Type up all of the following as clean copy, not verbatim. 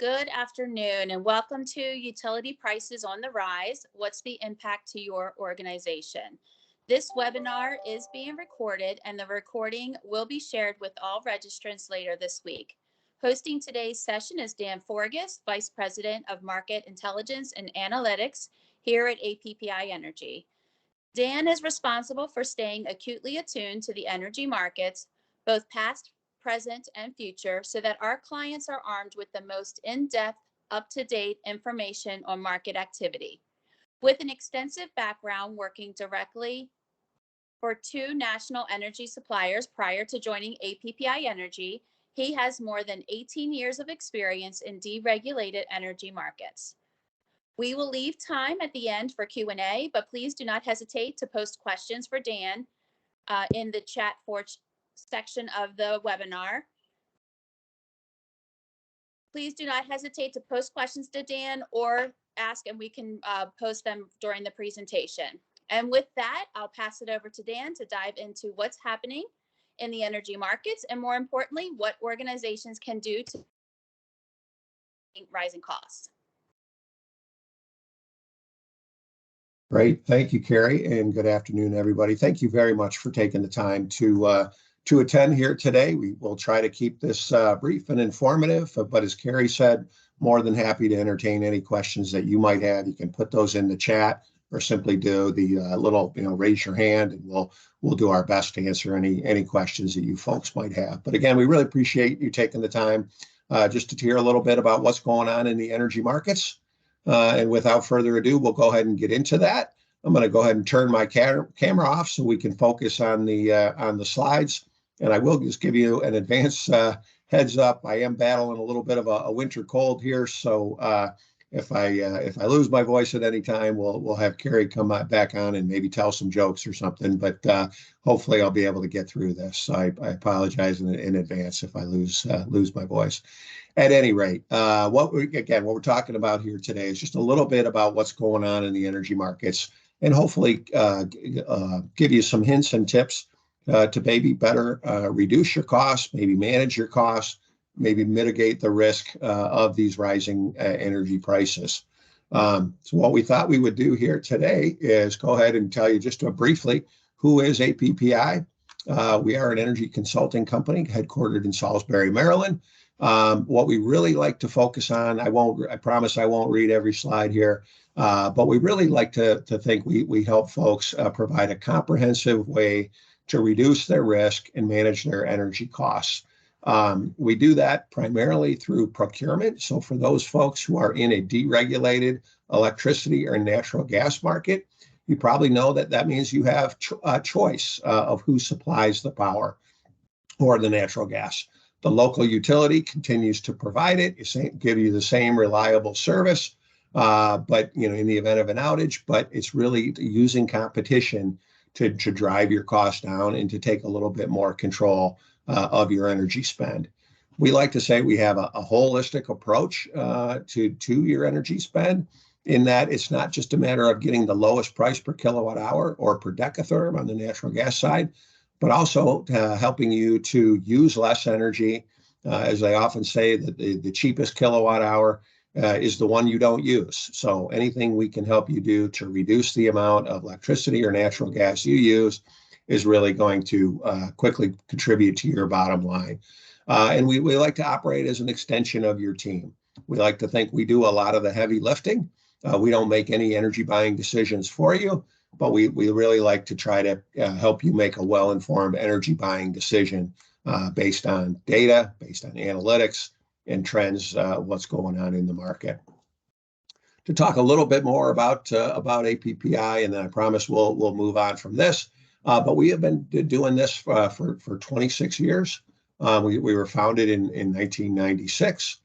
Good afternoon and welcome to Utility Prices on the Rise. What's the impact to your organization? This webinar is being recorded and the recording will be shared with all registrants later this week. Hosting today's session is Dan Forgacs, Vice President of Market Intelligence and Analytics here at APPI Energy. Dan is responsible for staying acutely attuned to the energy markets, both past, present, and future, so that our clients are armed with the most in-depth, up-to-date information on market activity. With an extensive background working directly for two national energy suppliers prior to joining APPI Energy, he has more than 18 years of experience in deregulated energy markets. We will leave time at the end for Q&A, but please do not hesitate to post questions for Dan in the chat section of the webinar. Please do not hesitate to post questions to Dan or ask and we can post them during the presentation. And with that, I'll pass it over to Dan to dive into what's happening in the energy markets and more importantly, what organizations can do to rising costs. Great. Thank you, Carrie, and good afternoon, everybody. Thank you very much for taking the time to attend here today. We will try to keep this brief and informative, but as Carrie said, more than happy to entertain any questions that you might have. You can put those in the chat or simply do the little, raise your hand, and we'll do our best to answer any questions that you folks might have. But again, we really appreciate you taking the time just to hear a little bit about what's going on in the energy markets. And without further ado, we'll go ahead and get into that. I'm going to go ahead and turn my camera off so we can focus on the slides. And I will just give you an advance heads up. I am battling a little bit of a winter cold here, so if I lose my voice at any time, we'll have Carrie come back on and maybe tell some jokes or something. But hopefully, I'll be able to get through this. I apologize in advance if I lose my voice. At any rate, what we're talking about here today is just a little bit about what's going on in the energy markets, and hopefully give you some hints and tips to maybe better reduce your costs, maybe manage your costs, maybe mitigate the risk of these rising energy prices. So what we thought we would do here today is go ahead and tell you just briefly who is APPI. We are an energy consulting company headquartered in Salisbury, Maryland. What we really like to focus on, I promise I won't read every slide here, but we really like to think we help folks provide a comprehensive way to reduce their risk and manage their energy costs. We do that primarily through procurement. So for those folks who are in a deregulated electricity or natural gas market, you probably know that means you have a choice of who supplies the power or the natural gas. The local utility continues to provide it, give you the same reliable service, but in the event of an outage, but it's really using competition to drive your costs down and to take a little bit more control of your energy spend. We like to say we have a holistic approach to your energy spend, in that it's not just a matter of getting the lowest price per kilowatt hour or per decatherm on the natural gas side, but also helping you to use less energy. As I often say, that the cheapest kilowatt hour is the one you don't use. So anything we can help you do to reduce the amount of electricity or natural gas you use is really going to quickly contribute to your bottom line. And we like to operate as an extension of your team. We like to think we do a lot of the heavy lifting. We don't make any energy buying decisions for you, but we really like to try to help you make a well-informed energy buying decision based on data, based on analytics, and trends, what's going on in the market. To talk a little bit more about APPI, and then I promise we'll move on from this. But we have been doing this for 26 years. We were founded in 1996.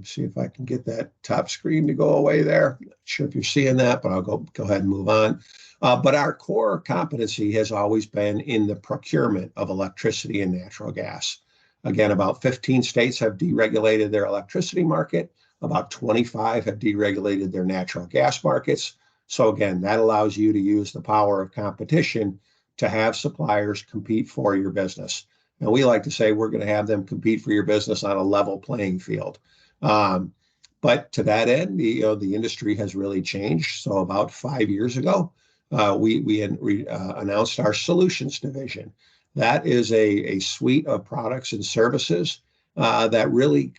See if I can get that top screen to go away there. Not sure if you're seeing that, but I'll go ahead and move on. But our core competency has always been in the procurement of electricity and natural gas. Again, about 15 states have deregulated their electricity market. About 25 have deregulated their natural gas markets. So again, that allows you to use the power of competition to have suppliers compete for your business. And we like to say we're going to have them compete for your business on a level playing field. But to that end, the industry has really changed. So about 5 years ago, we announced our solutions division. That is a suite of products and services that really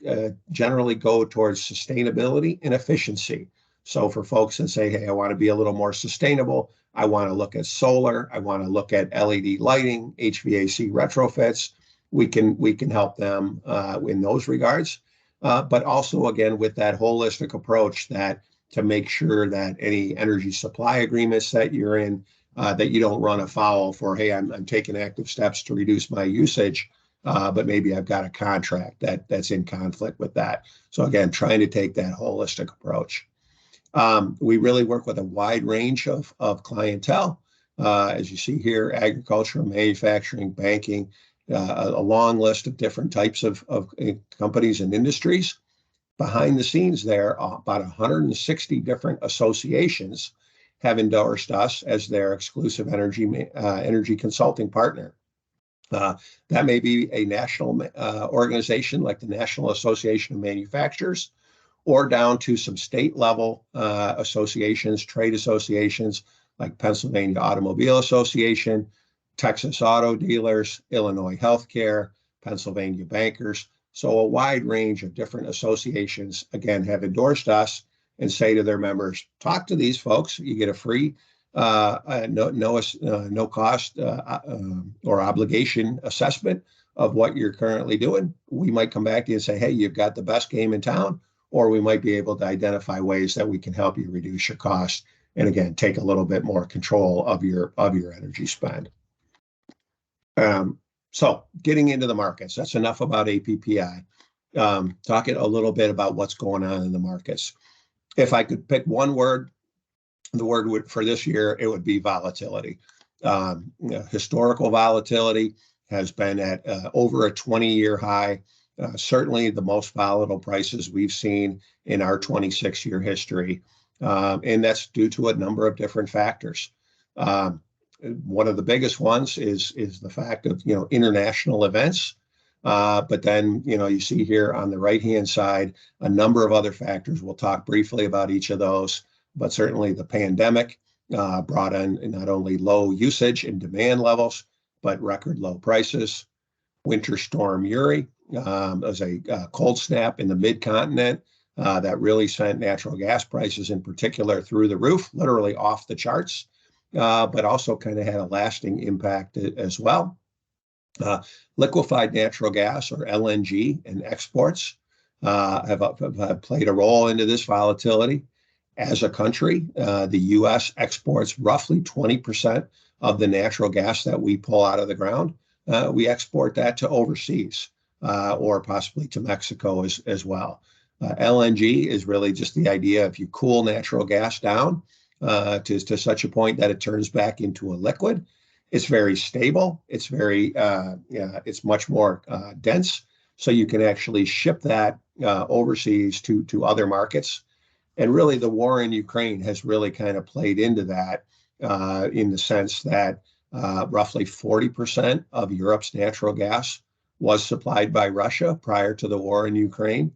generally go towards sustainability and efficiency. So for folks that say, hey, I want to be a little more sustainable, I want to look at solar, I want to look at LED lighting, HVAC retrofits, we can help them in those regards. But also, again, with that holistic approach that to make sure that any energy supply agreements that you're in, that you don't run afoul for, hey, I'm taking active steps to reduce my usage, but maybe I've got a contract that's in conflict with that. So again, trying to take that holistic approach. We really work with a wide range of clientele. As you see here, agriculture, manufacturing, banking, a long list of different types of companies and industries. Behind the scenes there, about 160 different associations have endorsed us as their exclusive energy consulting partner. That may be a national organization like the National Association of Manufacturers, or down to some state level associations, trade associations like Pennsylvania Automobile Association, Texas Auto Dealers, Illinois Healthcare, Pennsylvania Bankers. So a wide range of different associations, again, have endorsed us and say to their members, talk to these folks. You get a free, no cost or obligation assessment of what you're currently doing. We might come back to you and say, hey, you've got the best game in town, or we might be able to identify ways that we can help you reduce your cost and, again, take a little bit more control of your energy spend. So getting into the markets, that's enough about APPI. Talking a little bit about what's going on in the markets. If I could pick one word, the word for this year, it would be volatility. Historical volatility has been at over a 20-year high, certainly the most volatile prices we've seen in our 26-year history. And that's due to a number of different factors. One of the biggest ones is the fact of international events, but then you see here on the right hand side a number of other factors. We'll talk briefly about each of those, but certainly the pandemic brought in not only low usage and demand levels, but record low prices. Winter Storm Uri was a cold snap in the mid-continent that really sent natural gas prices in particular through the roof, literally off the charts. But also kind of had a lasting impact as well. Liquefied natural gas, or LNG, and exports have played a role into this volatility. As a country, the U.S. exports roughly 20% of the natural gas that we pull out of the ground. We export that to overseas or possibly to Mexico as well. LNG is really just the idea if you cool natural gas down to such a point that it turns back into a liquid. It's very stable. It's it's much more dense. So you can actually ship that overseas to other markets. And really the war in Ukraine has really kind of played into that in the sense that roughly 40% of Europe's natural gas was supplied by Russia prior to the war in Ukraine.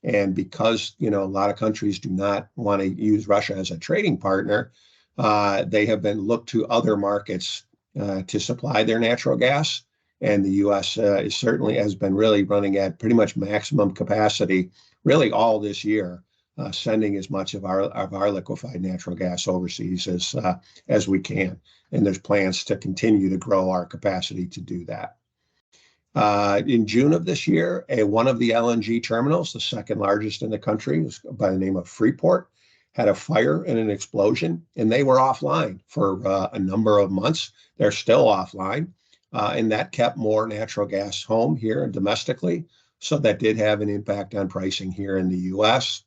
And because, a lot of countries do not want to use Russia as a trading partner, they have been looked to other markets to supply their natural gas. And the U.S. Certainly has been really running at pretty much maximum capacity, really all this year, sending as much of our liquefied natural gas overseas as we can. And there's plans to continue to grow our capacity to do that. In June of this year, one of the LNG terminals, the second largest in the country, by the name of Freeport, had a fire and an explosion, and they were offline for a number of months. They're still offline, and that kept more natural gas home here and domestically. So that did have an impact on pricing here in the U.S.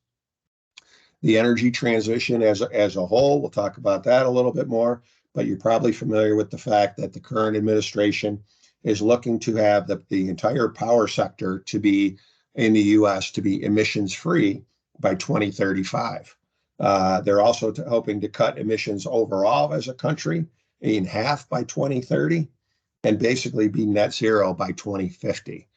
The energy transition as a whole, we'll talk about that a little bit more, but you're probably familiar with the fact that the current administration is looking to have the entire power sector to be in the U.S. to be emissions free by 2035. They're also hoping to cut emissions overall as a country in half by 2030 and basically be net zero by 2050.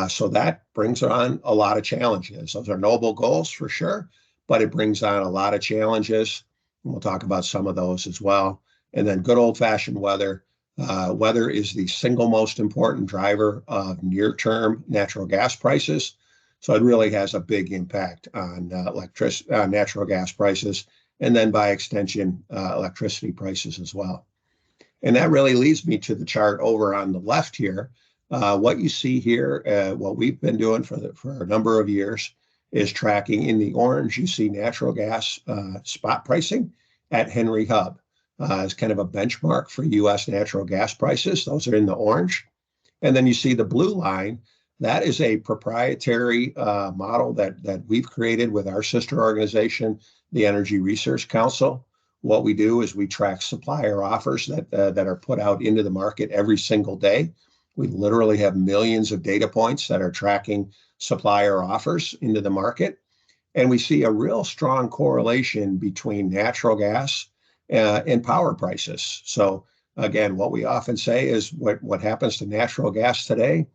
So that brings on a lot of challenges. Those are noble goals for sure, but it brings on a lot of challenges. And we'll talk about some of those as well. And then good old-fashioned weather. Weather is the single most important driver of near-term natural gas prices. So it really has a big impact on natural gas prices, and then by extension, electricity prices as well. And that really leads me to the chart over on the left here. What you see here, what we've been doing for a number of years, is tracking. In the orange, you see natural gas spot pricing at Henry Hub. It's kind of a benchmark for U.S. natural gas prices. Those are in the orange. And then you see the blue line. That is a proprietary model that we've created with our sister organization, the Energy Research Council. What we do is we track supplier offers that are put out into the market every single day. We literally have millions of data points that are tracking supplier offers into the market. And we see a real strong correlation between natural gas and power prices. So again, what we often say is what happens to natural gas today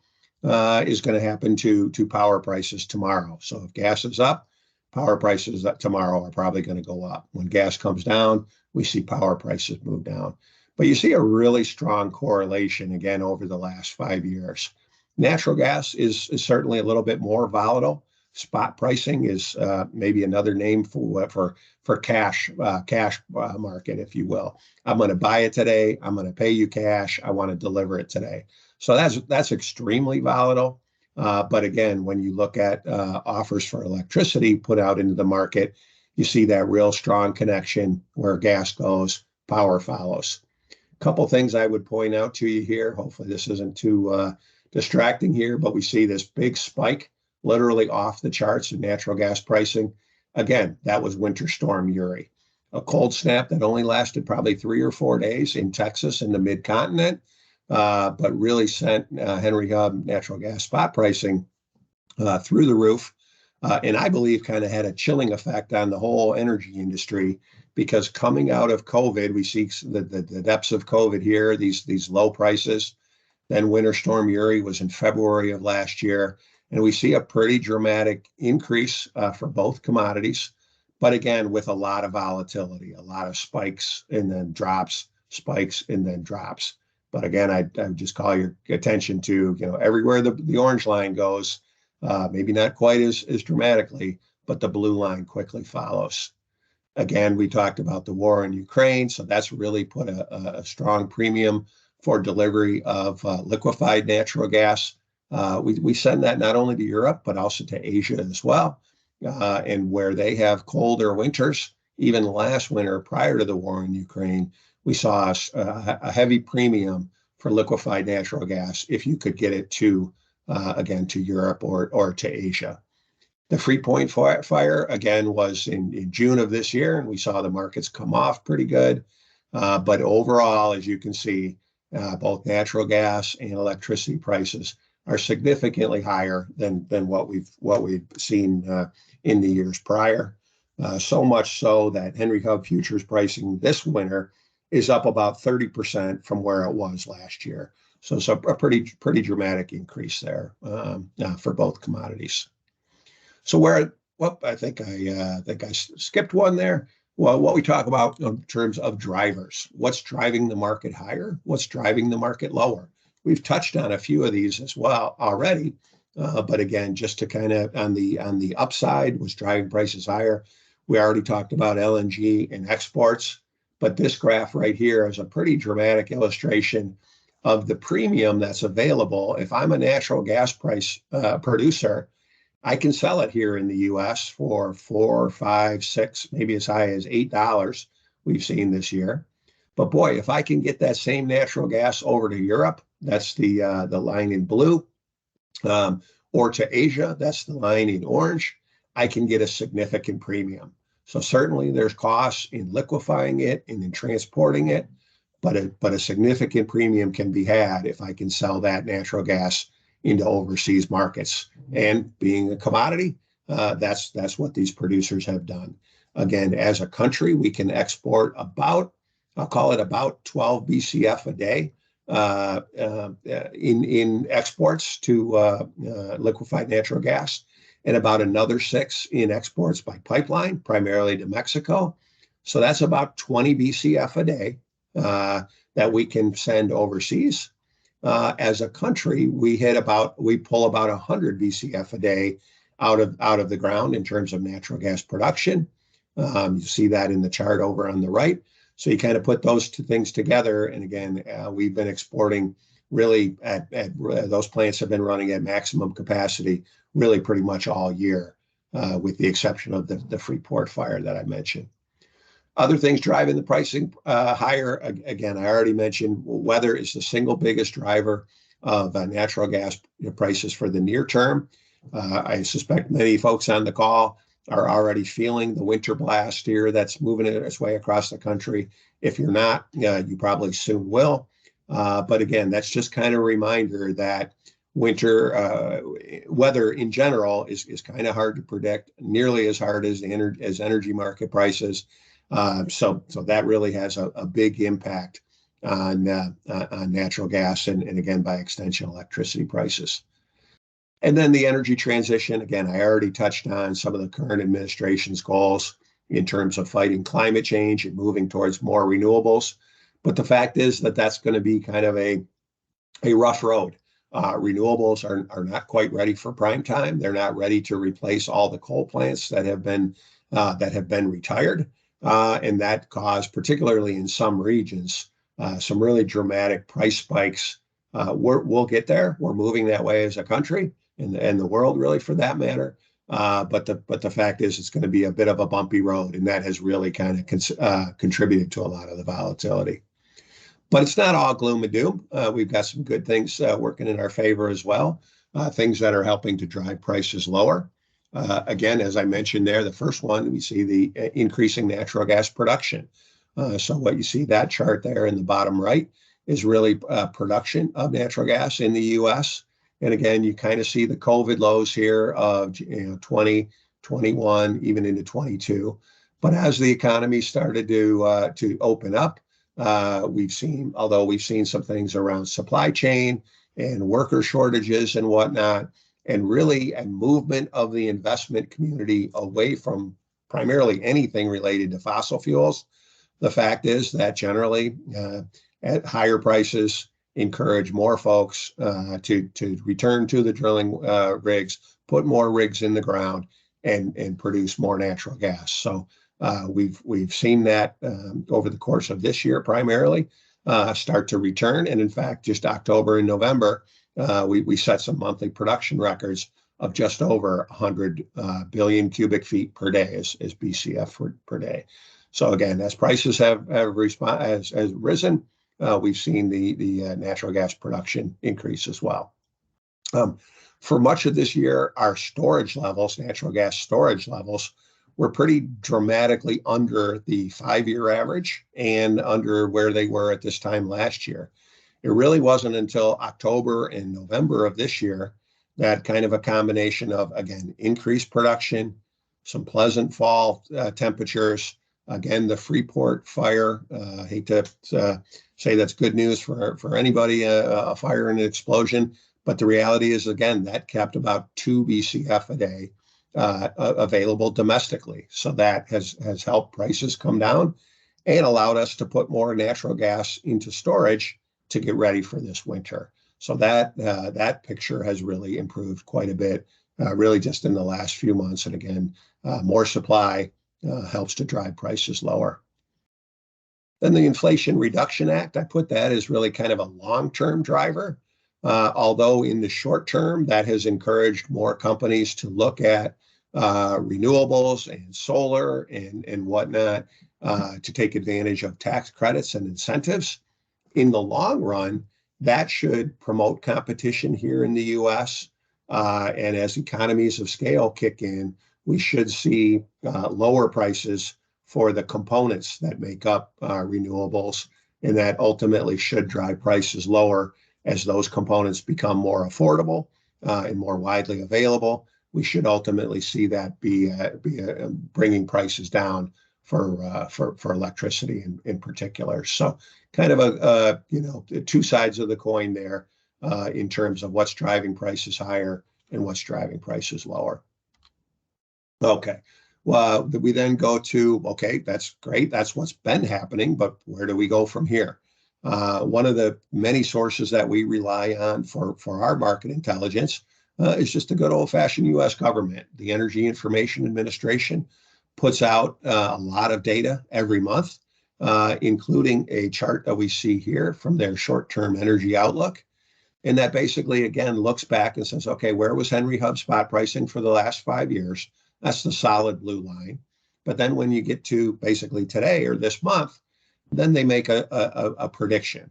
is going to happen to power prices tomorrow. So if gas is up, power prices tomorrow are probably going to go up. When gas comes down, we see power prices move down. But you see a really strong correlation again over the last 5 years. Natural gas is certainly a little bit more volatile. Spot pricing is maybe another name for cash market, if you will. I'm going to buy it today. I'm going to pay you cash. I want to deliver it today. So that's extremely volatile. But again, when you look at offers for electricity put out into the market, you see that real strong connection where gas goes, power follows. A couple things I would point out to you here. Hopefully this isn't too distracting here, but we see this big spike literally off the charts in natural gas pricing. Again, that was Winter Storm Uri, a cold snap that only lasted probably 3 or 4 days in Texas and the mid-continent, but really sent Henry Hub natural gas spot pricing through the roof. And I believe kind of had a chilling effect on the whole energy industry, because coming out of COVID, we see the depths of COVID here, these low prices. Then Winter Storm Uri was in February of last year. And we see a pretty dramatic increase for both commodities, but again, with a lot of volatility, a lot of spikes and then drops, spikes and then drops. But again, I would just call your attention to, everywhere the orange line goes, maybe not quite as dramatically, but the blue line quickly follows. Again, we talked about the war in Ukraine, so that's really put a strong premium for delivery of liquefied natural gas. We send that not only to Europe, but also to Asia as well. And where they have colder winters, even last winter prior to the war in Ukraine, we saw a heavy premium for liquefied natural gas if you could get it to Europe or to Asia. The Freeport fire, again, was in June of this year, and we saw the markets come off pretty good. But overall, as you can see, both natural gas and electricity prices are significantly higher than what we've seen in the years prior. So much so that Henry Hub futures pricing this winter is up about 30% from where it was last year. So it's a pretty dramatic increase there for both commodities. So I think I skipped one there. Well, what we talk about in terms of drivers, what's driving the market higher? What's driving the market lower? We've touched on a few of these as well already, but again, just to kind of on the upside, was driving prices higher. We already talked about LNG and exports, but this graph right here is a pretty dramatic illustration of the premium that's available. If I'm a natural gas price producer, I can sell it here in the U.S. for $4, $5, $6, maybe as high as $8 we've seen this year. But boy, if I can get that same natural gas over to Europe, that's the line in blue, or to Asia, that's the line in orange, I can get a significant premium. So certainly there's costs in liquefying it and in transporting it, but a significant premium can be had if I can sell that natural gas into overseas markets. And being a commodity, that's what these producers have done. Again, as a country, we can export I'll call it about 12 BCF a day in exports to liquefied natural gas, and about another 6 in exports by pipeline, primarily to Mexico. So that's about 20 BCF a day that we can send overseas. As a country, we pull about 100 BCF a day out of the ground in terms of natural gas production. You see that in the chart over on the right. So you kind of put those two things together, and again, we've been exporting really at those plants have been running at maximum capacity really pretty much all year, with the exception of the Freeport fire that I mentioned. Other things driving the pricing higher, again, I already mentioned weather is the single biggest driver of natural gas prices for the near term. I suspect many folks on the call are already feeling the winter blast here that's moving its way across the country. If you're not, you probably soon will. But again, that's just kind of a reminder that winter weather in general is kind of hard to predict, nearly as hard as energy market prices. So that really has a big impact on natural gas and again, by extension, electricity prices. And then the energy transition, again, I already touched on some of the current administration's goals in terms of fighting climate change and moving towards more renewables. But the fact is that that's going to be kind of a rough road. Renewables are not quite ready for prime time. They're not ready to replace all the coal plants that have been retired. And that caused, particularly in some regions, some really dramatic price spikes. We'll get there. We're moving that way as a country and the world, really, for that matter. But the fact is, it's going to be a bit of a bumpy road, and that has really kind of contributed to a lot of the volatility. But it's not all gloom and doom. We've got some good things working in our favor as well, things that are helping to drive prices lower. Again, as I mentioned there, the first one, we see the increasing natural gas production. So what you see that chart there in the bottom right is really production of natural gas in the U.S. And again, you kind of see the COVID lows here of 20, 21, even into 22. But as the economy started to open up, we've seen some things around supply chain and worker shortages and whatnot, and really a movement of the investment community away from primarily anything related to fossil fuels. The fact is that generally at higher prices encourage more folks to return to the drilling rigs, put more rigs in the ground, and produce more natural gas. So we've seen that over the course of this year primarily start to return. And in fact, just October and November, we set some monthly production records of just over 100 billion cubic feet per day as BCF per day. So again, as prices have risen, we've seen the natural gas production increase as well. For much of this year, our storage levels, natural gas storage levels, were pretty dramatically under the 5-year average and under where they were at this time last year. It really wasn't until October and November of this year that kind of a combination of, again, increased production, some pleasant fall temperatures, again, the Freeport fire. I hate to say that's good news for anybody, a fire and an explosion, but the reality is, again, that kept about 2 BCF a day available domestically. So that has helped prices come down and allowed us to put more natural gas into storage to get ready for this winter. So that picture has really improved quite a bit, really just in the last few months. And again, more supply helps to drive prices lower. Then the Inflation Reduction Act, I put that as really kind of a long-term driver. Although in the short term, that has encouraged more companies to look at renewables and solar and whatnot to take advantage of tax credits and incentives. In the long run, that should promote competition here in the U.S. And as economies of scale kick in, we should see lower prices for the components that make up renewables, and that ultimately should drive prices lower as those components become more affordable and more widely available. We should ultimately see that be bringing prices down for electricity in particular. So kind of a two sides of the coin there in terms of what's driving prices higher and what's driving prices lower. Okay. Well, we then go to, okay, that's great. That's what's been happening, but where do we go from here? One of the many sources that we rely on for our market intelligence is just the good old-fashioned U.S. government. The Energy Information Administration puts out a lot of data every month, including a chart that we see here from their short-term energy outlook. And that basically, again, looks back and says, okay, where was Henry Hub spot pricing for the last 5 years? That's the solid blue line. But then when you get to basically today or this month, then they make a prediction.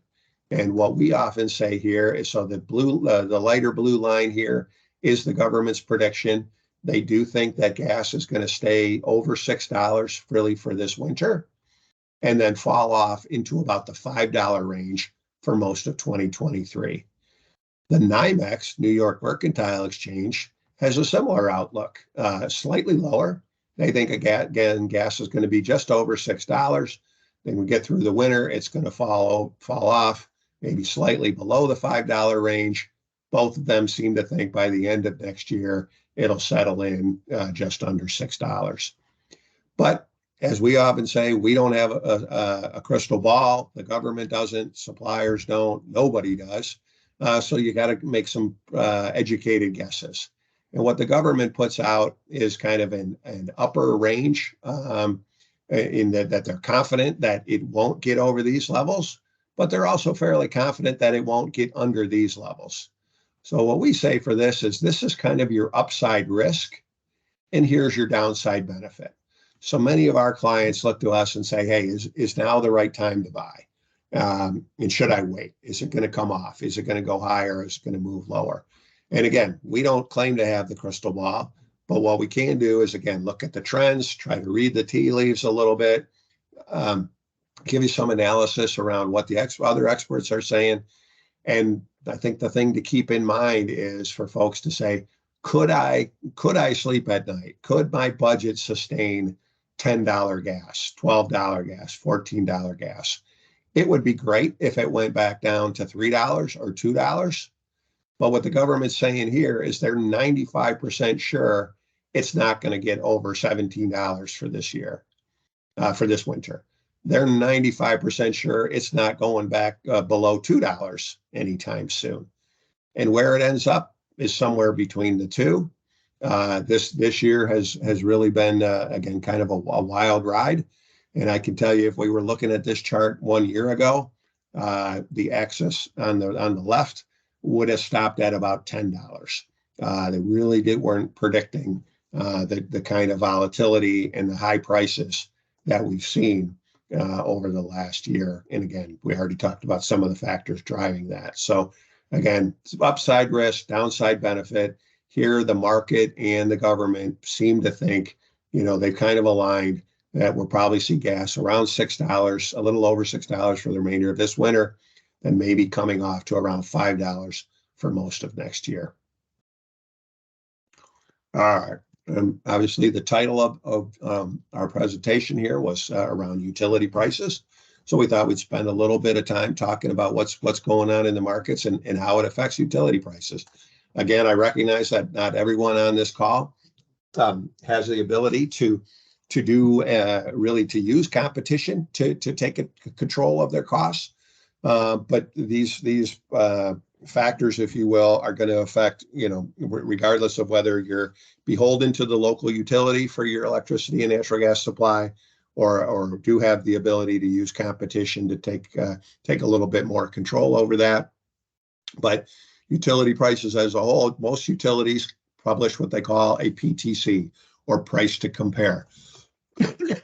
And what we often say here is, so the lighter blue line here is the government's prediction. They do think that gas is going to stay over $6 really for this winter, and then fall off into about the $5 range for most of 2023. The NYMEX, New York Mercantile Exchange, has a similar outlook, slightly lower. They think, again, gas is going to be just over $6. Then we get through the winter, it's going to fall off, maybe slightly below the $5 range. Both of them seem to think by the end of next year, it'll settle in just under $6. But as we often say, we don't have a crystal ball. The government doesn't, suppliers don't, nobody does. So you got to make some educated guesses. And what the government puts out is kind of an upper range in that they're confident that it won't get over these levels, but they're also fairly confident that it won't get under these levels. So what we say for this is kind of your upside risk, and here's your downside benefit. So many of our clients look to us and say, hey, is now the right time to buy? And should I wait? Is it going to come off? Is it going to go higher? Is it going to move lower? And again, we don't claim to have the crystal ball, but what we can do is, again, look at the trends, try to read the tea leaves a little bit, give you some analysis around what the other experts are saying. And I think the thing to keep in mind is for folks to say, could I sleep at night? Could my budget sustain $10 gas, $12 gas, $14 gas? It would be great if it went back down to $3 or $2. But what the government's saying here is they're 95% sure it's not going to get over $17 for this year, for this winter. They're 95% sure it's not going back below $2 anytime soon. And where it ends up is somewhere between the two. This year has really been, again, kind of a wild ride. And I can tell you, if we were looking at this chart 1 year ago, the axis on the left would have stopped at about $10. They really weren't predicting the kind of volatility and the high prices that we've seen over the last year. And again, we already talked about some of the factors driving that. So again, upside risk, downside benefit. Here, the market and the government seem to think, they've kind of aligned that we'll probably see gas around $6, a little over $6 for the remainder of this winter, and maybe coming off to around $5 for most of next year. All right. Obviously, the title of our presentation here was around utility prices. So we thought we'd spend a little bit of time talking about what's going on in the markets and how it affects utility prices. Again, I recognize that not everyone on this call has the ability to use competition to take control of their costs. But these factors, if you will, are going to affect, regardless of whether you're beholden to the local utility for your electricity and natural gas supply, or do have the ability to use competition to take a little bit more control over that. But utility prices as a whole, most utilities publish what they call a PTC, or price to compare.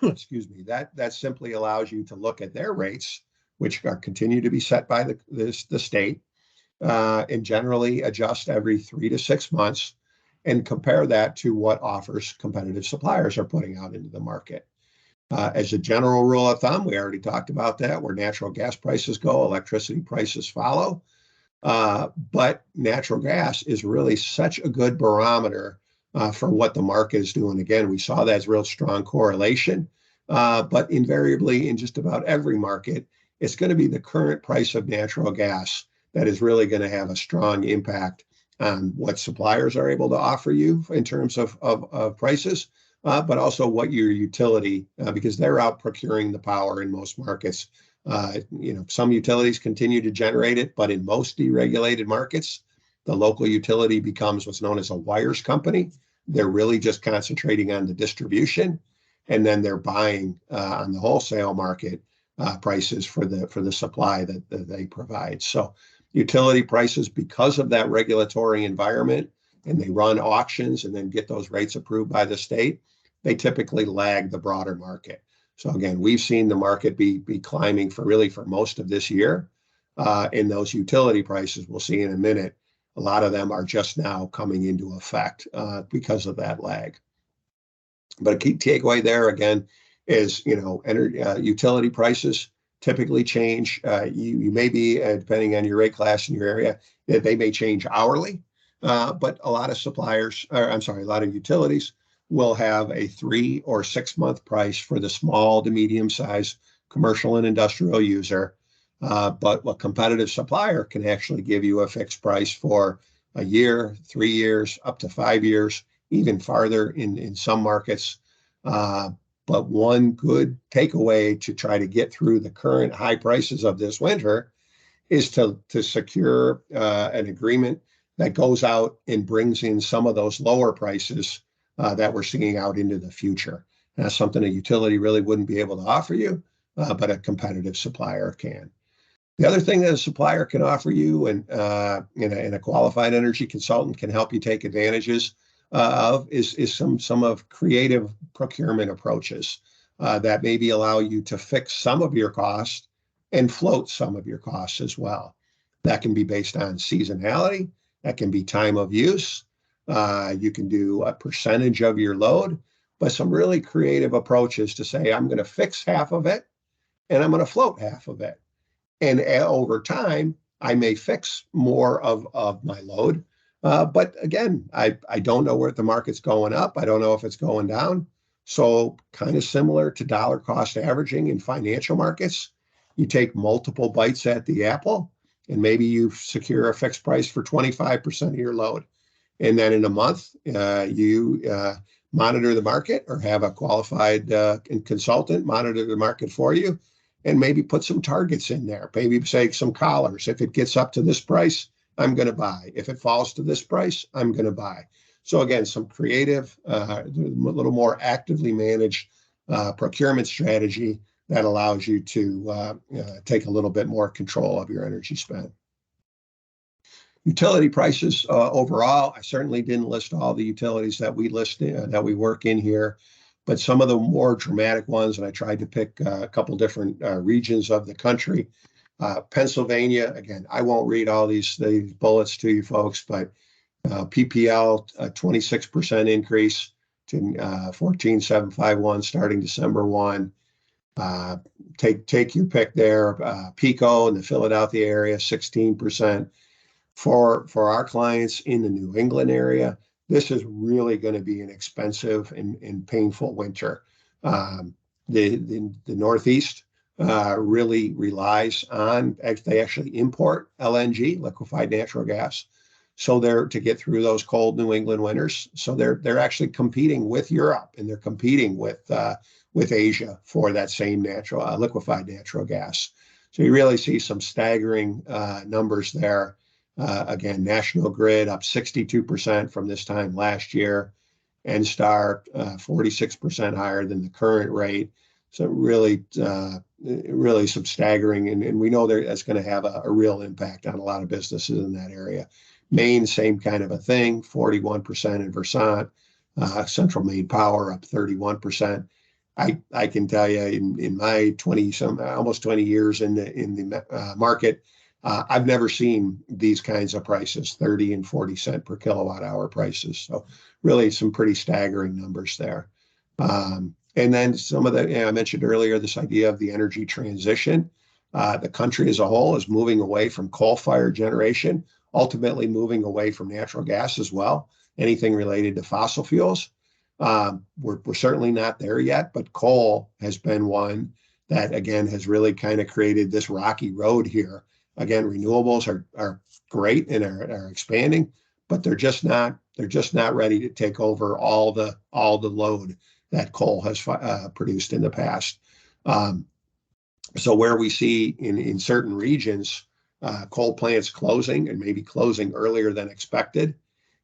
Excuse me. That simply allows you to look at their rates, which continue to be set by the state, and generally adjust every 3 to 6 months, and compare that to what offers competitive suppliers are putting out into the market. As a general rule of thumb, we already talked about that, where natural gas prices go, electricity prices follow. But natural gas is really such a good barometer for what the market is doing. Again, we saw that real strong correlation But invariably, in just about every market, it's going to be the current price of natural gas that is really going to have a strong impact on what suppliers are able to offer you in terms of prices, but also what your utility, because they're out procuring the power in most markets. Some utilities continue to generate it, but in most deregulated markets, the local utility becomes what's known as a wires company. They're really just concentrating on the distribution, and then they're buying on the wholesale market prices for the supply that they provide. So utility prices, because of that regulatory environment, and they run auctions and then get those rates approved by the state, they typically lag the broader market. So again, we've seen the market be climbing for most of this year. And those utility prices, we'll see in a minute, a lot of them are just now coming into effect because of that lag. But a key takeaway there, again, is, utility prices typically change. You may be, depending on your rate class in your area, that they may change hourly. But a lot of utilities will have a 3 or 6 month price for the small to medium sized commercial and industrial user. But a competitive supplier can actually give you a fixed price for a year, 3 years, up to 5 years, even farther in some markets. But one good takeaway to try to get through the current high prices of this winter is to secure an agreement that goes out and brings in some of those lower prices that we're seeing out into the future. And that's something a utility really wouldn't be able to offer you, but a competitive supplier can. The other thing that a supplier can offer you, and a qualified energy consultant can help you take advantages of, is some of creative procurement approaches that maybe allow you to fix some of your costs and float some of your costs as well. That can be based on seasonality. That can be time of use. You can do a percentage of your load, but some really creative approaches to say, I'm going to fix half of it and I'm going to float half of it. And over time, I may fix more of my load. But again, I don't know where the market's going up. I don't know if it's going down. So kind of similar to dollar cost averaging in financial markets, you take multiple bites at the apple, and maybe you secure a fixed price for 25% of your load. And then in a month, you monitor the market or have a qualified consultant monitor the market for you, and maybe put some targets in there. Maybe say some collars. If it gets up to this price, I'm going to buy. If it falls to this price, I'm going to buy. So again, some creative, a little more actively managed procurement strategy that allows you to take a little bit more control of your energy spend. Utility prices overall, I certainly didn't list all the utilities that we that we work in here, but some of the more dramatic ones, and I tried to pick a couple different regions of the country. Pennsylvania, again, I won't read all these bullets to you folks, but PPL, a 26% increase to 14,751 starting December 1. Take your pick there. PECO in the Philadelphia area, 16%. For our clients in the New England area, this is really going to be an expensive and painful winter. The Northeast really relies on, they actually import LNG, liquefied natural gas. So they're to get through those cold New England winters. So they're actually competing with Europe, and they're competing with Asia for that same liquefied natural gas. So you really see some staggering numbers there. Again, National Grid up 62% from this time last year. NSTAR 46% higher than the current rate. So really some staggering, and we know that's going to have a real impact on a lot of businesses in that area. Maine, same kind of a thing, 41% in Versant. Central Maine Power up 31%. I can tell you in my almost 20 years in the market, I've never seen these kinds of prices, 30 and 40 cent per kilowatt hour prices. So really some pretty staggering numbers there. And then some of I mentioned earlier, this idea of the energy transition. The country as a whole is moving away from coal-fired generation, ultimately moving away from natural gas as well, anything related to fossil fuels. We're certainly not there yet, but coal has been one that, again, has really kind of created this rocky road here. Again, renewables are great and are expanding, but they're just not ready to take over all the load that coal has produced in the past. So where we see in certain regions coal plants closing and maybe closing earlier than expected,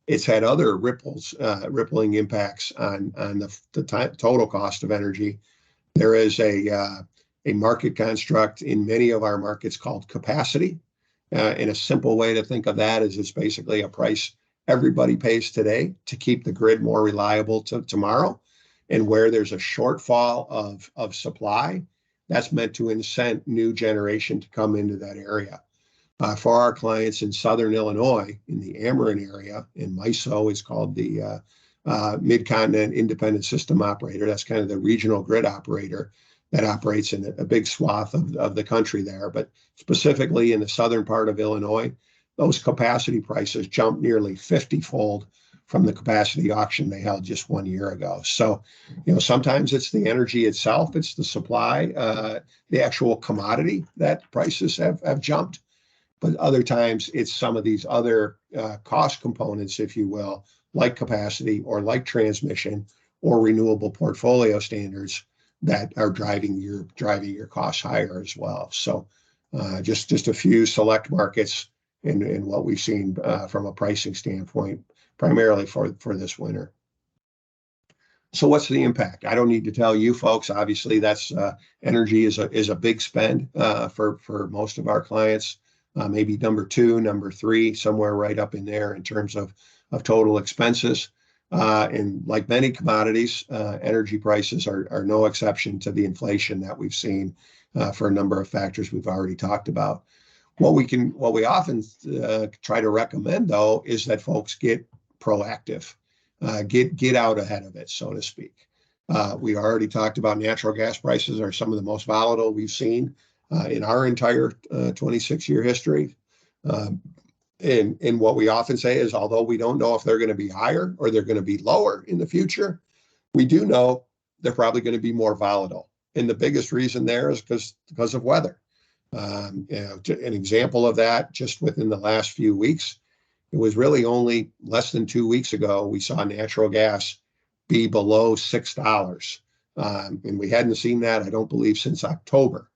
it's had other rippling impacts on the total cost of energy. There is a market construct in many of our markets called capacity. And a simple way to think of that is it's basically a price everybody pays today to keep the grid more reliable tomorrow. And where there's a shortfall of supply, that's meant to incent new generation to come into that area. For our clients in Southern Illinois, in the Ameren area, and MISO is called the Mid-Continent Independent System Operator. That's kind of the regional grid operator that operates in a big swath of the country there. But specifically in the southern part of Illinois, those capacity prices jumped nearly 50-fold from the capacity auction they held just 1 year ago. So, sometimes it's the energy itself, it's the supply, the actual commodity that prices have jumped. But other times it's some of these other cost components, if you will, like capacity or like transmission or renewable portfolio standards that are driving your costs higher as well. So just a few select markets in what we've seen from a pricing standpoint, primarily for this winter. So what's the impact? I don't need to tell you folks. Obviously, that's energy is a big spend for most of our clients. Maybe number 2, number 3, somewhere right up in there in terms of total expenses. And like many commodities, energy prices are no exception to the inflation that we've seen for a number of factors we've already talked about. What we often try to recommend, though, is that folks get proactive, get out ahead of it, so to speak. We already talked about natural gas prices are some of the most volatile we've seen in our entire 26-year history. And what we often say is, although we don't know if they're going to be higher or they're going to be lower in the future, we do know they're probably going to be more volatile. And the biggest reason there is because of weather. An example of that, just within the last few weeks, it was really only less than 2 weeks ago we saw natural gas be below $6. And we hadn't seen that, I don't believe, since October.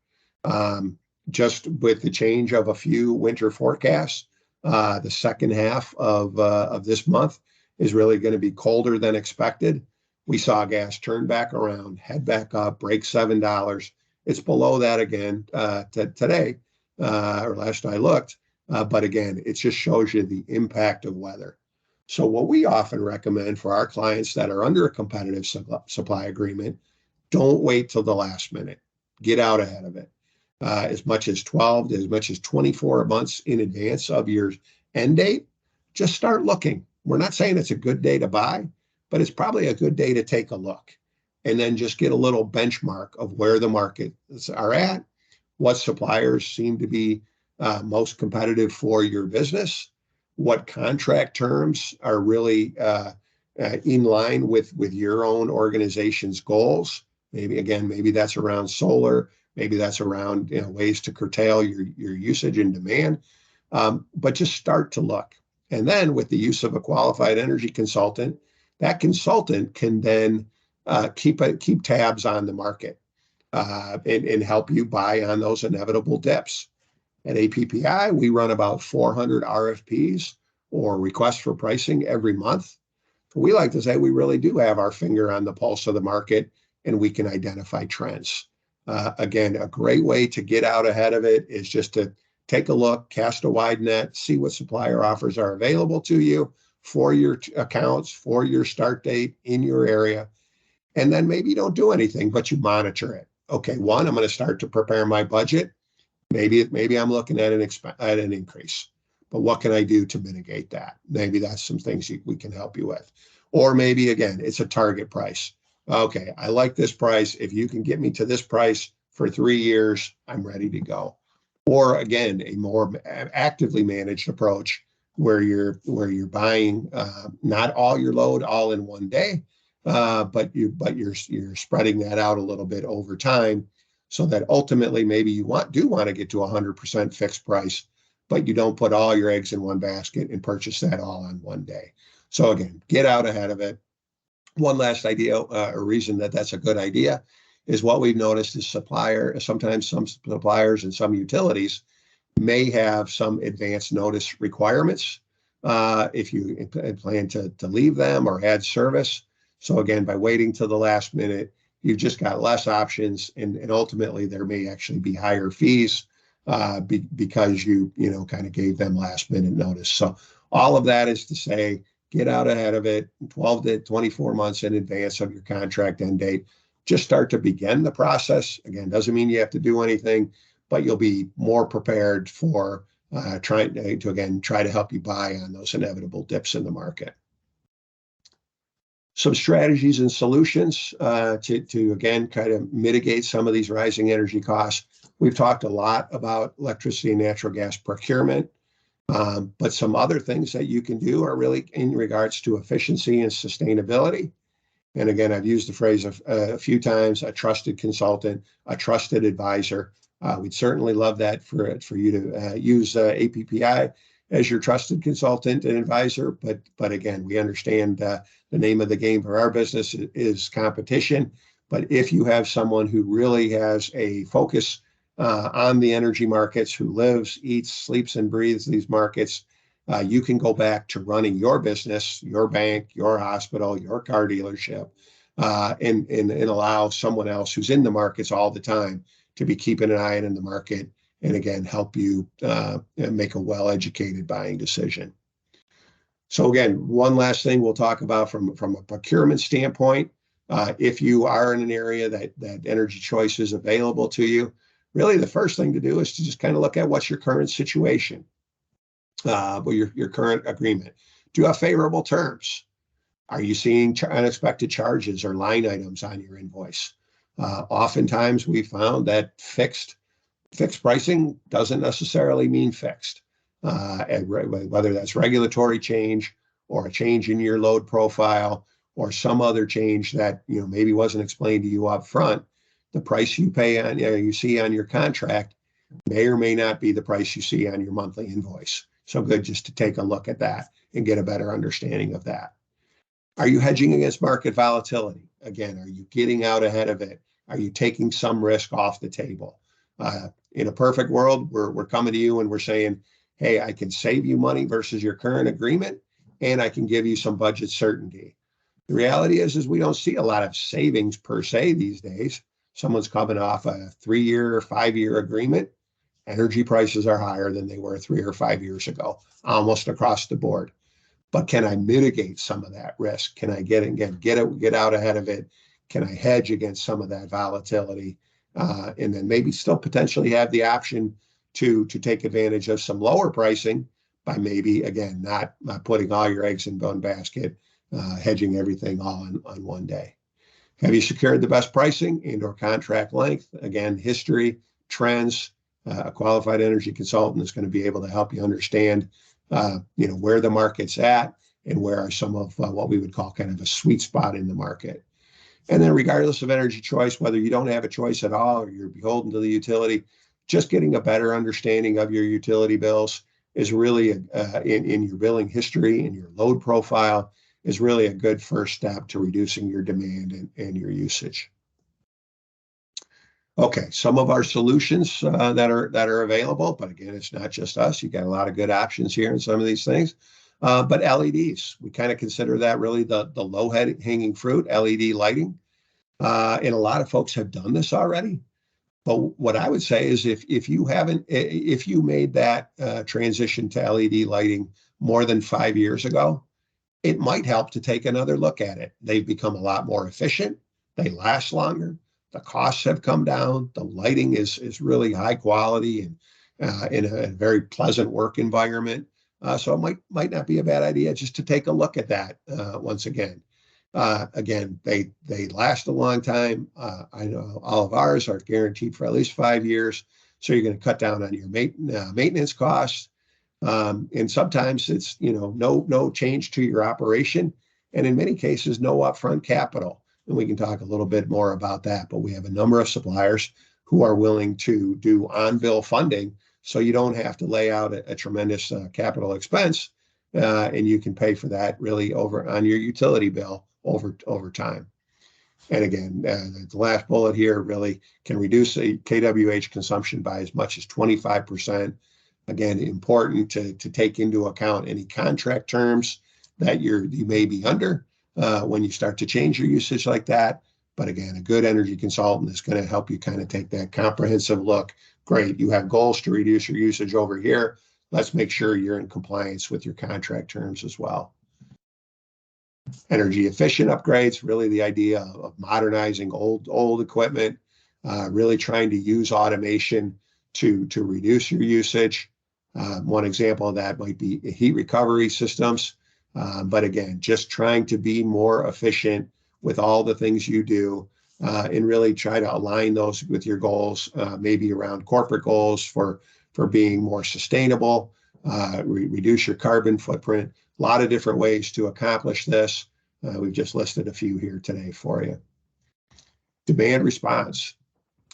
Just with the change of a few winter forecasts, the second half of this month is really going to be colder than expected. We saw gas turn back around, head back up, break $7. It's below that again today, or last I looked. But again, it just shows you the impact of weather. So what we often recommend for our clients that are under a competitive supply agreement, don't wait till the last minute. Get out ahead of it. As much as 12 to as much as 24 months in advance of your end date, just start looking. We're not saying it's a good day to buy, but it's probably a good day to take a look and then just get a little benchmark of where the markets are at, what suppliers seem to be most competitive for your business, what contract terms are really in line with your own organization's goals. Maybe that's around solar. Maybe that's around ways to curtail your usage and demand. But just start to look. And then with the use of a qualified energy consultant, that consultant can then keep tabs on the market and help you buy on those inevitable dips. At APPI, we run about 400 RFPs or requests for pricing every month. We like to say we really do have our finger on the pulse of the market and we can identify trends. Again, a great way to get out ahead of it is just to take a look, cast a wide net, see what supplier offers are available to you for your accounts, for your start date in your area. And then maybe you don't do anything, but you monitor it. Okay, one, I'm going to start to prepare my budget. Maybe I'm looking at an increase, but what can I do to mitigate that? Maybe that's some things we can help you with. Or maybe, again, it's a target price. Okay, I like this price. If you can get me to this price for 3 years, I'm ready to go. Or again, a more actively managed approach where you're buying not all your load all in one day, you're spreading that out a little bit over time, so that ultimately maybe you do want to get to 100% fixed price, but you don't put all your eggs in one basket and purchase that all on one day. So again, get out ahead of it. One last idea, a reason that that's a good idea, is what we've noticed is sometimes some suppliers and some utilities may have some advance notice requirements if you plan to leave them or add service. So again, by waiting till the last minute, you've just got less options, and ultimately there may actually be higher fees because you kind of gave them last minute notice. So all of that is to say, get out ahead of it 12 to 24 months in advance of your contract end date. Just start to begin the process. Again, doesn't mean you have to do anything, but you'll be more prepared for trying to again try to help you buy on those inevitable dips in the market. Some strategies and solutions to again kind of mitigate some of these rising energy costs. We've talked a lot about electricity and natural gas procurement, but some other things that you can do are really in regards to efficiency and sustainability. And again, I've used the phrase a few times: a trusted consultant, a trusted advisor. We'd certainly love that for you to use APPI as your trusted consultant and advisor. But again, we understand the name of the game for our business is competition. But if you have someone who really has a focus on the energy markets, who lives, eats, sleeps, and breathes these markets, you can go back to running your business, your bank, your hospital, your car dealership, and allow someone else who's in the markets all the time to be keeping an eye on the market, and again, help you make a well-educated buying decision. So again, one last thing we'll talk about from a procurement standpoint. If you are in an area that energy choice is available to you, really the first thing to do is to just kind of look at what's your current situation. Your current agreement. Do you have favorable terms? Are you seeing unexpected charges or line items on your invoice? Oftentimes we found that fixed pricing doesn't necessarily mean fixed. Whether that's regulatory change or a change in your load profile or some other change that maybe wasn't explained to you up front, the price you pay on you see on your contract may or may not be the price you see on your monthly invoice. So good just to take a look at that and get a better understanding of that. Are you hedging against market volatility? Again, are you getting out ahead of it? Are you taking some risk off the table? In a perfect world, we're coming to you and we're saying, hey, I can save you money versus your current agreement, and I can give you some budget certainty. The reality is we don't see a lot of savings per se these days. Someone's coming off a 3-year or 5-year agreement. Energy prices are higher than they were 3 or 5 years ago, almost across the board. But can I mitigate some of that risk? Can I get out ahead of it? Can I hedge against some of that volatility? And then maybe still potentially have the option to take advantage of some lower pricing by maybe, again, not putting all your eggs in one basket, hedging everything all on one day. Have you secured the best pricing and/or contract length? Again, history, trends. A qualified energy consultant is going to be able to help you understand, where the market's at and where are some of what we would call kind of a sweet spot in the market. And then regardless of energy choice, whether you don't have a choice at all or you're beholden to the utility, just getting a better understanding of your utility bills is really, in your billing history and your load profile, is really a good first step to reducing your demand and your usage. Okay, some of our solutions that are available, but again, it's not just us. You got a lot of good options here in some of these things. But LEDs, we kind of consider that really the low hanging fruit, LED lighting. And a lot of folks have done this already. But what I would say is if you made that transition to LED lighting more than 5 years ago, it might help to take another look at it. They've become a lot more efficient. They last longer. The costs have come down. The lighting is really high quality and in a very pleasant work environment. So it might not be a bad idea just to take a look at that once again. Again, they last a long time. I know all of ours are guaranteed for at least 5 years. So you're going to cut down on your maintenance costs. And sometimes it's no change to your operation. and in many cases, no upfront capital. And we can talk a little bit more about that, but we have a number of suppliers who are willing to do on-bill funding, so you don't have to lay out a tremendous capital expense, and you can pay for that really over on your utility bill over time. And again, the last bullet here really can reduce a kWh consumption by as much as 25%. Again, important to take into account any contract terms that you may be under when you start to change your usage like that. But again, a good energy consultant is going to help you kind of take that comprehensive look. Great, you have goals to reduce your usage over here. Let's make sure you're in compliance with your contract terms as well. Energy efficient upgrades, really the idea of modernizing old equipment, really trying to use automation to reduce your usage. One example of that might be heat recovery systems. But again, just trying to be more efficient with all the things you do, and really try to align those with your goals, maybe around corporate goals for being more sustainable, reduce your carbon footprint. A lot of different ways to accomplish this. We've just listed a few here today for you. Demand response.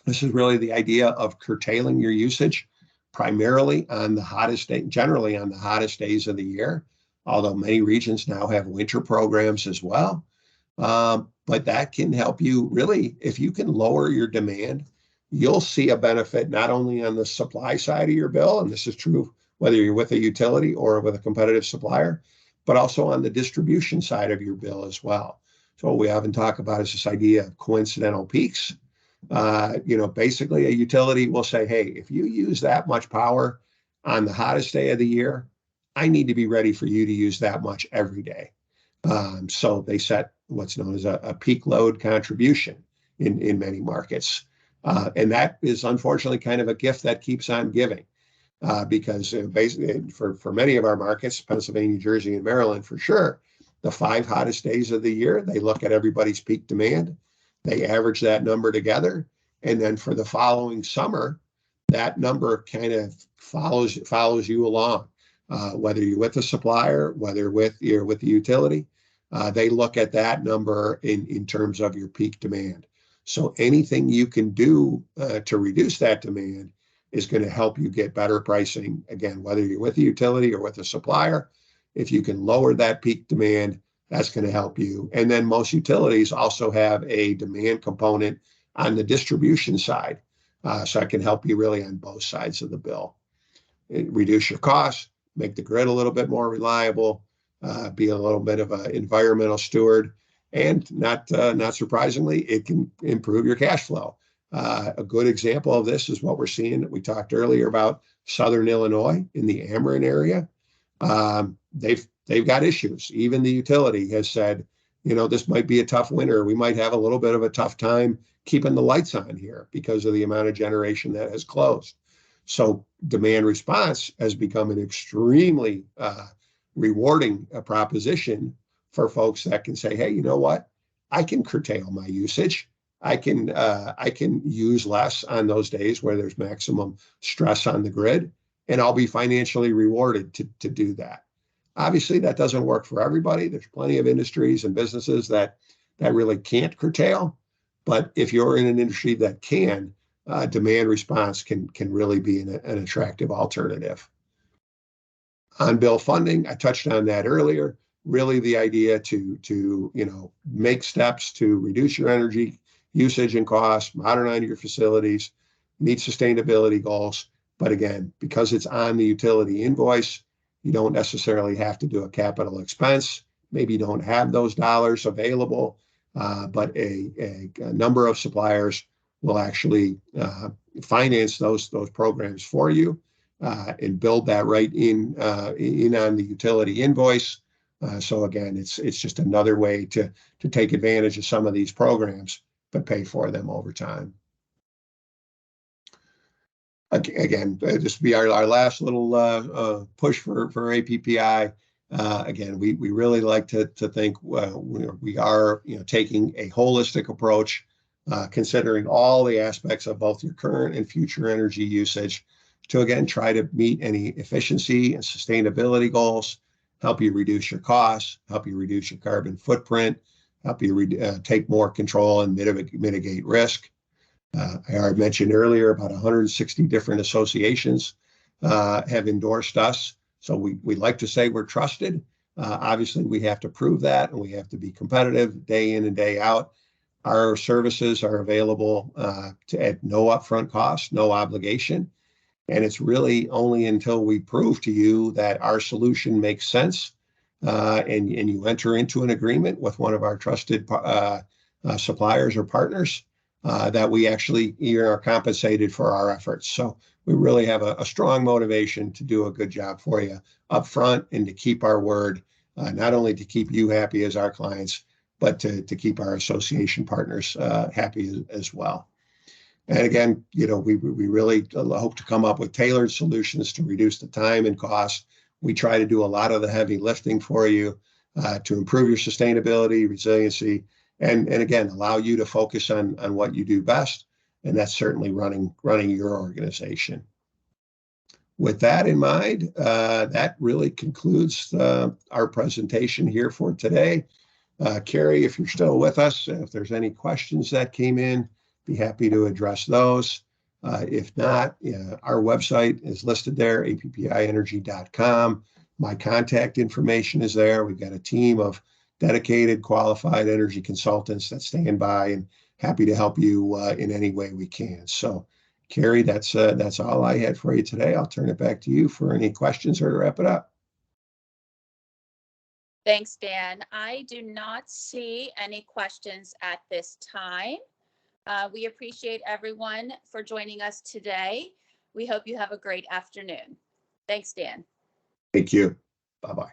This is really the idea of curtailing your usage, primarily on the hottest day, generally on the hottest days of the year, although many regions now have winter programs as well. But that can help you really, if you can lower your demand, you'll see a benefit not only on the supply side of your bill, and this is true whether you're with a utility or with a competitive supplier, but also on the distribution side of your bill as well. So what we often talk about is this idea of coincidental peaks. Basically a utility will say, hey, if you use that much power on the hottest day of the year, I need to be ready for you to use that much every day. So they set what's known as a peak load contribution in many markets. And that is unfortunately kind of a gift that keeps on giving. Because basically for many of our markets, Pennsylvania, New Jersey, and Maryland for sure, the 5 hottest days of the year, they look at everybody's peak demand, they average that number together, and then for the following summer, that number kind of follows you along. Whether you're with a supplier, whether you're with the utility, they look at that number in terms of your peak demand. So anything you can do to reduce that demand is going to help you get better pricing. Again, whether you're with a utility or with a supplier, if you can lower that peak demand, that's going to help you. And then most utilities also have a demand component on the distribution side. So it can help you really on both sides of the bill. Reduce your costs, make the grid a little bit more reliable, be a little bit of an environmental steward, and not surprisingly, it can improve your cash flow. A good example of this is what we're seeing. We talked earlier about Southern Illinois in the Ameren area. They've got issues. Even the utility has said, this might be a tough winter. We might have a little bit of a tough time keeping the lights on here because of the amount of generation that has closed. So demand response has become an extremely rewarding proposition for folks that can say, hey, you know what? I can curtail my usage. I can use less on those days where there's maximum stress on the grid, and I'll be financially rewarded to do that. Obviously, that doesn't work for everybody. There's plenty of industries and businesses that really can't curtail. But if you're in an industry that can, demand response can really be an attractive alternative. On-bill funding, I touched on that earlier. Really the idea to make steps to reduce your energy usage and costs, modernize your facilities, meet sustainability goals. But again, because it's on the utility invoice, you don't necessarily have to do a capital expense. Maybe you don't have those dollars available, but a number of suppliers will actually finance those programs for you and build that right in on the utility invoice. So again, it's just another way to take advantage of some of these programs, but pay for them over time. Again, just be our last little push for APPI. Again, we really like to think we are taking a holistic approach, considering all the aspects of both your current and future energy usage to again try to meet any efficiency and sustainability goals, help you reduce your costs, help you reduce your carbon footprint, help you take more control and mitigate risk. I already mentioned earlier about 160 different associations have endorsed us. So we like to say we're trusted. Obviously, we have to prove that, and we have to be competitive day in and day out. Our services are available at no upfront cost, no obligation. And it's really only until we prove to you that our solution makes sense and you enter into an agreement with one of our trusted suppliers or partners that we actually are compensated for our efforts. So we really have a strong motivation to do a good job for you up front and to keep our word, not only to keep you happy as our clients, but to keep our association partners happy as well. And again, we really hope to come up with tailored solutions to reduce the time and cost. We try to do a lot of the heavy lifting for you to improve your sustainability, resiliency, and again, allow you to focus on what you do best. And that's certainly running your organization. With that in mind, that really concludes our presentation here for today. Carrie, if you're still with us, if there's any questions that came in, be happy to address those. If not, our website is listed there, appiEnergy.com. My contact information is there. We've got a team of dedicated, qualified energy consultants that stand by and happy to help you in any way we can. So, Carrie, that's all I had for you today. I'll turn it back to you for any questions or to wrap it up. Thanks, Dan. I do not see any questions at this time. We appreciate everyone for joining us today. We hope you have a great afternoon. Thanks, Dan. Thank you. Bye-bye.